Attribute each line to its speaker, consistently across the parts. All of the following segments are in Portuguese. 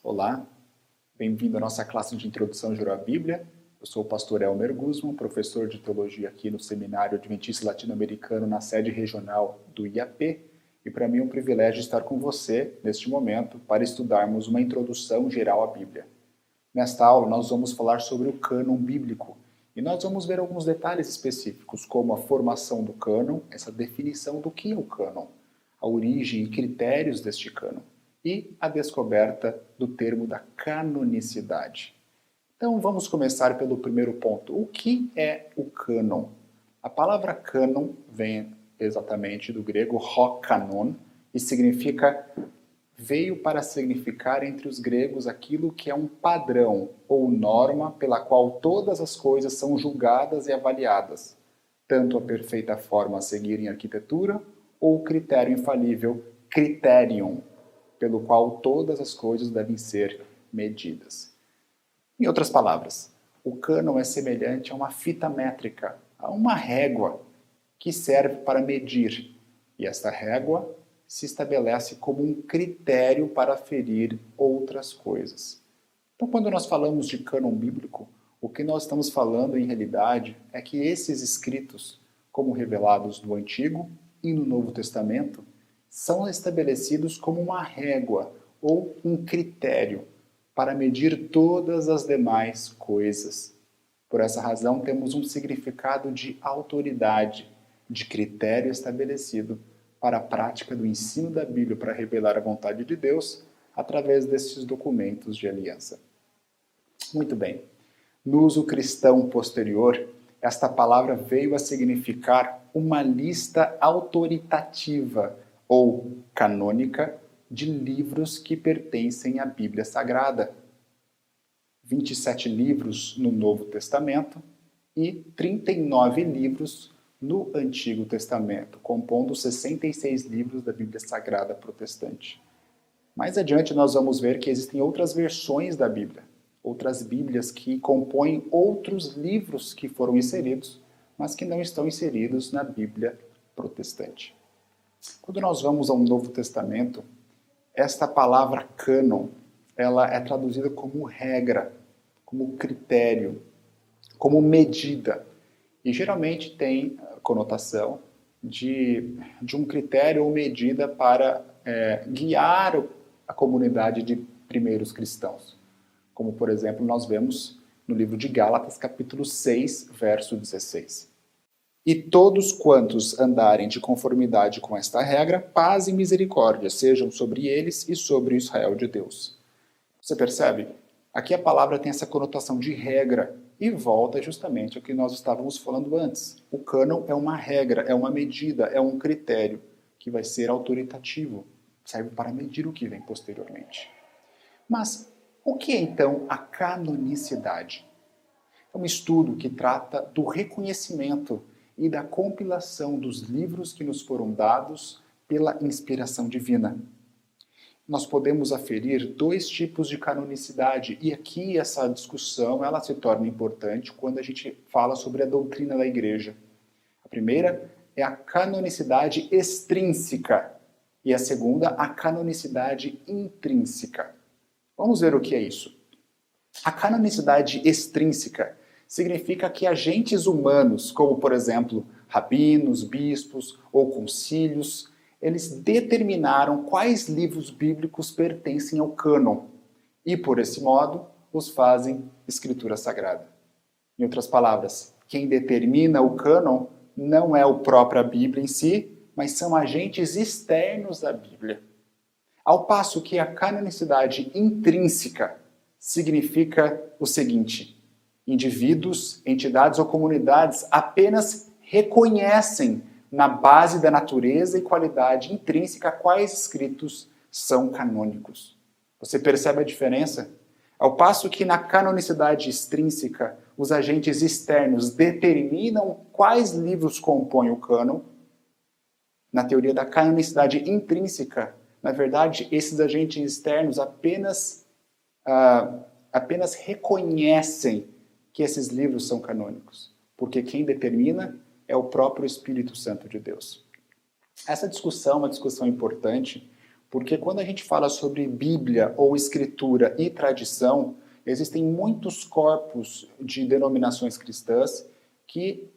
Speaker 1: Olá, bem-vindo à nossa classe de Introdução Geral à Bíblia. Eu sou o pastor Elmer Guzman, professor de Teologia aqui no Seminário Adventista Latino-Americano, na sede regional do IAP, e para mim é um privilégio estar com você neste momento para estudarmos uma Introdução Geral à Bíblia. Nesta aula nós vamos falar sobre o cânon bíblico, e nós vamos ver alguns detalhes específicos, como a formação do cânon, essa definição do que é o cânon, a origem e critérios deste cânon, e a descoberta do termo da canonicidade. Então vamos começar pelo primeiro ponto. O que é o cânon? A palavra cânon vem exatamente do grego ho-kanon e veio para significar entre os gregos aquilo que é um padrão ou norma pela qual todas as coisas são julgadas e avaliadas, tanto a perfeita forma a seguir em arquitetura ou o critério infalível, criterion, pelo qual todas as coisas devem ser medidas. Em outras palavras, o cânon é semelhante a uma fita métrica, a uma régua que serve para medir, e esta régua se estabelece como um critério para aferir outras coisas. Então, quando nós falamos de cânon bíblico, o que nós estamos falando em realidade é que esses escritos, como revelados no Antigo e no Novo Testamento, são estabelecidos como uma régua ou um critério para medir todas as demais coisas. Por essa razão, temos um significado de autoridade, de critério estabelecido para a prática do ensino da Bíblia para revelar a vontade de Deus através desses documentos de aliança. Muito bem. No uso cristão posterior, esta palavra veio a significar uma lista autoritativa ou canônica de livros que pertencem à Bíblia Sagrada. 27 livros no Novo Testamento e 39 livros no Antigo Testamento, compondo 66 livros da Bíblia Sagrada protestante. Mais adiante nós vamos ver que existem outras versões da Bíblia, outras Bíblias que compõem outros livros que foram inseridos, mas que não estão inseridos na Bíblia protestante. Quando nós vamos ao Novo Testamento, esta palavra cânon, ela é traduzida como regra, como critério, como medida. E geralmente tem a conotação de um critério ou medida para guiar a comunidade de primeiros cristãos. Como, por exemplo, nós vemos no livro de Gálatas, capítulo 6, verso 16. E todos quantos andarem de conformidade com esta regra, paz e misericórdia sejam sobre eles e sobre o Israel de Deus. Você percebe? Aqui a palavra tem essa conotação de regra e volta justamente ao que nós estávamos falando antes. O cânon é uma regra, é uma medida, é um critério que vai ser autoritativo, serve para medir o que vem posteriormente. Mas o que é então a canonicidade? É um estudo que trata do reconhecimento e da compilação dos livros que nos foram dados pela inspiração divina. Nós podemos aferir dois tipos de canonicidade, e aqui essa discussão ela se torna importante quando a gente fala sobre a doutrina da igreja. A primeira é a canonicidade extrínseca, e a segunda, a canonicidade intrínseca. Vamos ver o que é isso. A canonicidade extrínseca significa que agentes humanos, como por exemplo rabinos, bispos ou concílios, eles determinaram quais livros bíblicos pertencem ao cânon e, por esse modo, os fazem escritura sagrada. Em outras palavras, quem determina o cânon não é a própria Bíblia em si, mas são agentes externos da Bíblia. Ao passo que a canonicidade intrínseca significa o seguinte: indivíduos, entidades ou comunidades apenas reconhecem na base da natureza e qualidade intrínseca quais escritos são canônicos. Você percebe a diferença? Ao passo que na canonicidade extrínseca, os agentes externos determinam quais livros compõem o cânon, na teoria da canonicidade intrínseca, na verdade, esses agentes externos apenas reconhecem que esses livros são canônicos, porque quem determina é o próprio Espírito Santo de Deus. Essa discussão é uma discussão importante, Porque quando a gente fala sobre Bíblia ou Escritura e tradição, existem muitos corpos de denominações cristãs que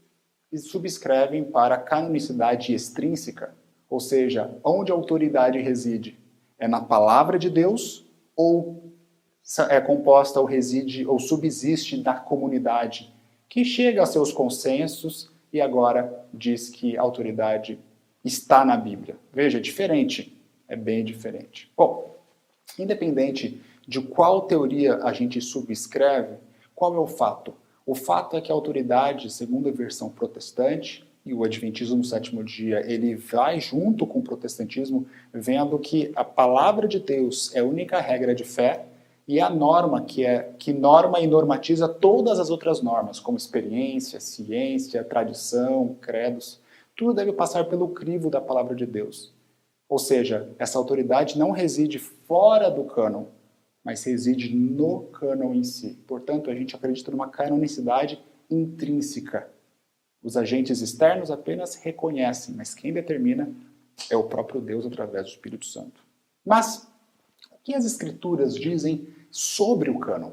Speaker 1: subscrevem para a canonicidade extrínseca, ou seja, onde a autoridade reside. É na palavra de Deus ou é composta ou reside ou subsiste na comunidade, que chega a seus consensos e agora diz que a autoridade está na Bíblia. Veja, é diferente, é bem diferente. Bom, independente de qual teoria a gente subscreve, qual é o fato? O fato é que a autoridade, segundo a versão protestante, e o Adventismo no sétimo dia, ele vai junto com o protestantismo, vendo que a palavra de Deus é a única regra de fé e a norma que norma e normatiza todas as outras normas, como experiência, ciência, tradição, credos. Tudo deve passar pelo crivo da palavra de Deus. Ou seja, essa autoridade não reside fora do cânon, mas reside no cânon em si. Portanto, a gente acredita numa canonicidade intrínseca. Os agentes externos apenas reconhecem, mas quem determina é o próprio Deus através do Espírito Santo. Mas, o que as Escrituras dizem sobre o cânon?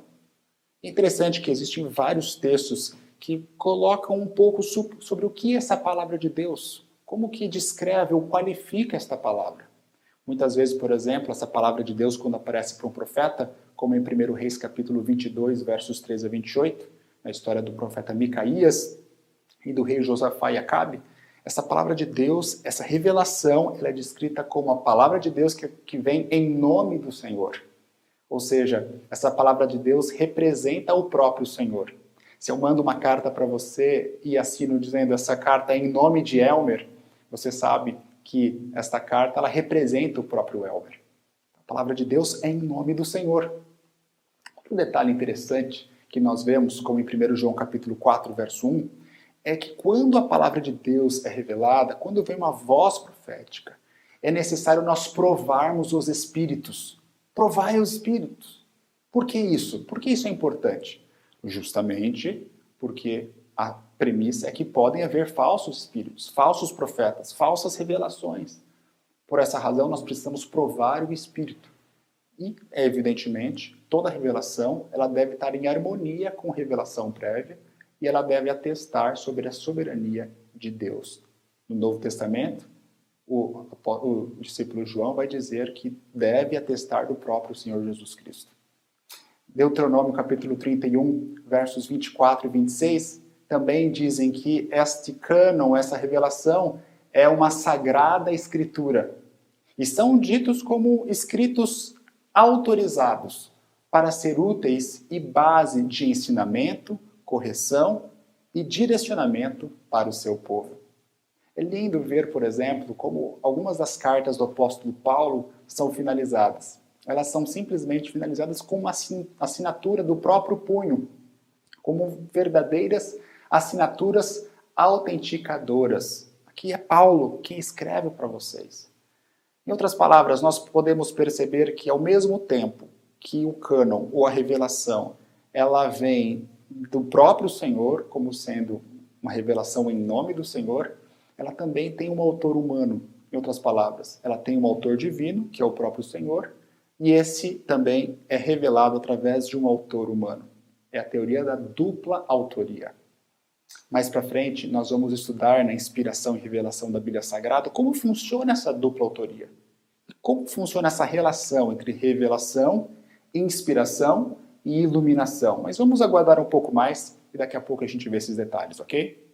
Speaker 1: É interessante que existem vários textos que colocam um pouco sobre o que é essa palavra de Deus, como que descreve ou qualifica esta palavra. Muitas vezes, por exemplo, essa palavra de Deus, quando aparece para um profeta, como em 1 Reis capítulo 22, versos 13 a 28, na história do profeta Micaías e do rei Josafá e Acabe, essa palavra de Deus, essa revelação, ela é descrita como a palavra de Deus que vem em nome do Senhor. Ou seja, essa palavra de Deus representa o próprio Senhor. Se eu mando uma carta para você e assino dizendo essa carta é em nome de Elmer, você sabe que esta carta ela representa o próprio Elmer. A palavra de Deus é em nome do Senhor. Outro detalhe interessante que nós vemos, como em 1 João capítulo 4, verso 1, é que quando a palavra de Deus é revelada, quando vem uma voz profética, é necessário nós provarmos os espíritos. Provai os espíritos. Por que isso? Por que isso é importante? Justamente porque a premissa é que podem haver falsos espíritos, falsos profetas, falsas revelações. Por essa razão, nós precisamos provar o espírito. E, evidentemente, toda revelação ela deve estar em harmonia com a revelação prévia e ela deve atestar sobre a soberania de Deus. No Novo Testamento, o discípulo João vai dizer que deve atestar do próprio Senhor Jesus Cristo. Deuteronômio capítulo 31, versos 24 e 26, também dizem que este cânon, essa revelação, é uma sagrada escritura. E são ditos como escritos autorizados para ser úteis e base de ensinamento, correção e direcionamento para o seu povo. É lindo ver, por exemplo, como algumas das cartas do apóstolo Paulo são finalizadas. Elas são simplesmente finalizadas com uma assinatura do próprio punho, como verdadeiras assinaturas autenticadoras. Aqui é Paulo quem escreve para vocês. Em outras palavras, nós podemos perceber que ao mesmo tempo que o cânon ou a revelação, ela vem do próprio Senhor, como sendo uma revelação em nome do Senhor, ela também tem um autor humano. Em outras palavras, ela tem um autor divino, que é o próprio Senhor, e esse também é revelado através de um autor humano. É a teoria da dupla autoria. Mais para frente, nós vamos estudar na inspiração e revelação da Bíblia Sagrada como funciona essa dupla autoria. Como funciona essa relação entre revelação, inspiração e iluminação. Mas vamos aguardar um pouco mais e daqui a pouco a gente vê esses detalhes, ok?